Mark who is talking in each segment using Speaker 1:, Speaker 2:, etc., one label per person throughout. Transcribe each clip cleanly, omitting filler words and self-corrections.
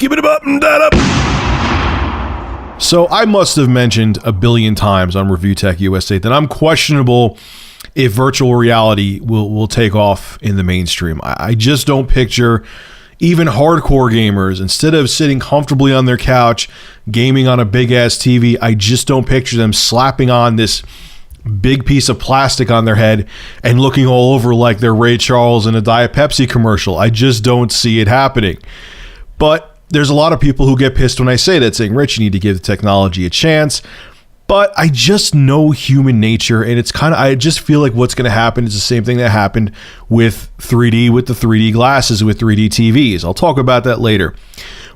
Speaker 1: Skip it up and that up. So I must have mentioned a billion times on Review Tech USA that I'm questionable if virtual reality will take off in the mainstream. I just don't picture even hardcore gamers, instead of sitting comfortably on their couch, gaming on a big-ass TV, I just don't picture them slapping on this big piece of plastic on their head and looking all over like they're Ray Charles in a Diet Pepsi commercial. I just don't see it happening. But there's a lot of people who get pissed when I say that, saying, Rich, you need to give the technology a chance. But I just know human nature, and I just feel like what's going to happen is the same thing that happened with 3D, with the 3D glasses, with 3D TVs. I'll talk about that later.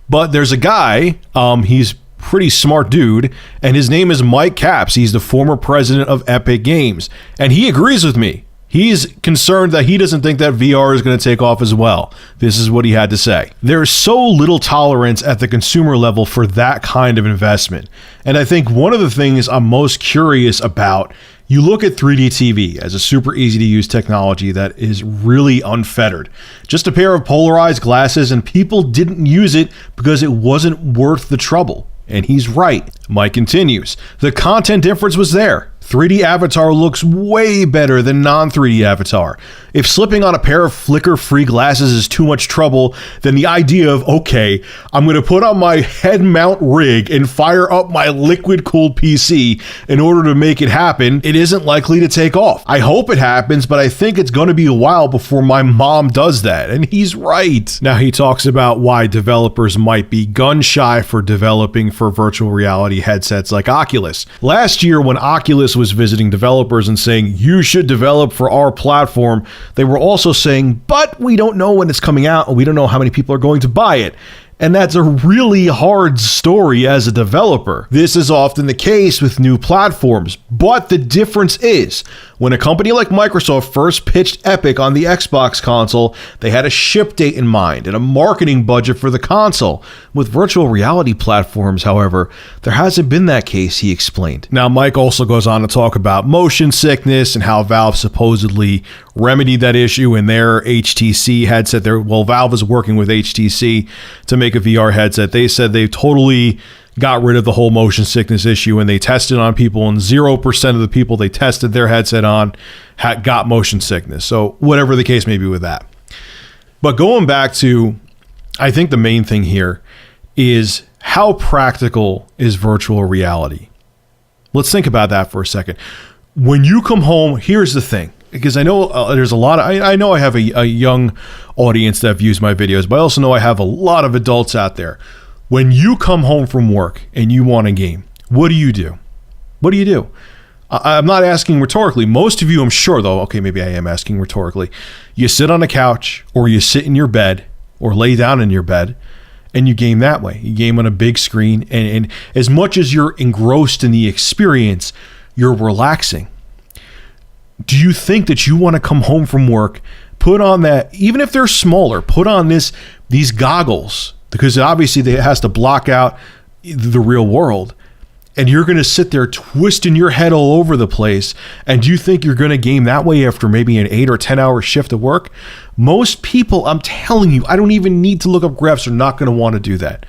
Speaker 1: But there's a guy, he's pretty smart dude, and his name is Mike Capps. He's the former president of Epic Games, and he agrees with me. He's concerned that he doesn't think that VR is going to take off as well. This is what he had to say. There's so little tolerance at the consumer level for that kind of investment. And I think one of the things I'm most curious about, you look at 3D TV as a super easy to use technology that is really unfettered. Just a pair of polarized glasses, and people didn't use it because it wasn't worth the trouble. And he's right. Mike continues, the content difference was there. 3D Avatar looks way better than non-3D Avatar. If slipping on a pair of flicker-free glasses is too much trouble, then the idea of, okay, I'm going to put on my head mount rig and fire up my liquid-cooled PC in order to make it happen, it isn't likely to take off. I hope it happens, but I think it's going to be a while before my mom does that. And he's right. Now, he talks about why developers might be gun-shy for developing for virtual reality headsets like Oculus. Last year, when Oculus was visiting developers and saying, you should develop for our platform, they were also saying, but we don't know when it's coming out and we don't know how many people are going to buy it. And that's a really hard story as a developer. This is often the case with new platforms, but the difference is when a company like Microsoft first pitched Epic on the Xbox console, they had a ship date in mind and a marketing budget for the console. With virtual reality platforms, however, there hasn't been that case, he explained. Now, Mike also goes on to talk about motion sickness and how Valve supposedly remedied that issue in their HTC headset. Valve is working with HTC to make a VR headset. They said they totally got rid of the whole motion sickness issue, and they tested on people, and 0% of the people they tested their headset on got motion sickness. So whatever the case may be with that. But going back to, I think the main thing here is how practical is virtual reality? Let's think about that for a second. When you come home, here's the thing, because I know there's a lot of, I know I have a young audience that views my videos, but I also know I have a lot of adults out there. When you come home from work and you want a game, what do you do? What do you do? I'm not asking rhetorically. Most of you, I'm sure, though, okay, maybe I am asking rhetorically. You sit on a couch or you sit in your bed or lay down in your bed and you game that way. You game on a big screen, and as much as you're engrossed in the experience, you're relaxing. Do you think that you want to come home from work, put on that, even if they're smaller, put on these goggles, because obviously it has to block out the real world, and you're going to sit there twisting your head all over the place, and do you think you're going to game that way after maybe an 8 or 10 hour shift of work? Most people, I'm telling you, I don't even need to look up graphs, are not going to want to do that.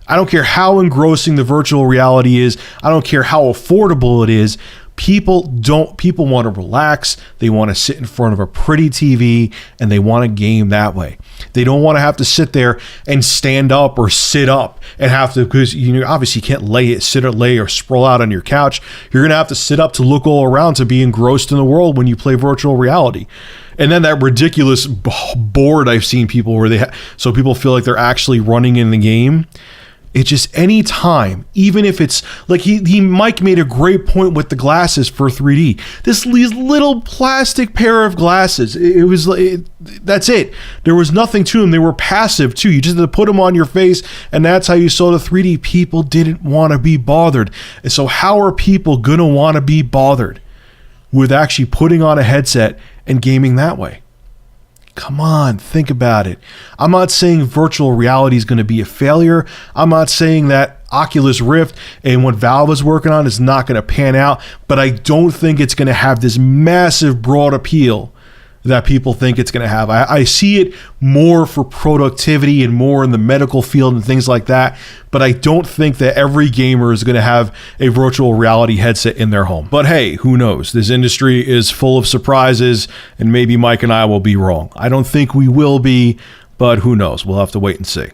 Speaker 1: I don't care how engrossing the virtual reality is. I don't care how affordable it is. People want to relax. They want to sit in front of a pretty TV and they want to game that way. They don't want to have to sit there and stand up or sit up and have to, because obviously you can't sit or lay or sprawl out on your couch. You're going to have to sit up to look all around, to be engrossed in the world when you play virtual reality. And then that ridiculous board I've seen people where so people feel like they're actually running in the game. It's just any time, even if it's like Mike made a great point with the glasses for 3D. These little plastic pair of glasses. That's it. There was nothing to them. They were passive too. You just had to put them on your face, and that's how you saw the 3D. People didn't want to be bothered. And so how are people going to want to be bothered with actually putting on a headset and gaming that way? Come on, think about it. I'm not saying virtual reality is going to be a failure. I'm not saying that Oculus Rift and what Valve is working on is not going to pan out, but I don't think it's going to have this massive broad appeal that people think it's going to have. I see it more for productivity and more in the medical field and things like that, but I don't think that every gamer is going to have a virtual reality headset in their home. But hey, who knows? This industry is full of surprises, and maybe Mike and I will be wrong. I don't think we will be, but who knows? We'll have to wait and see.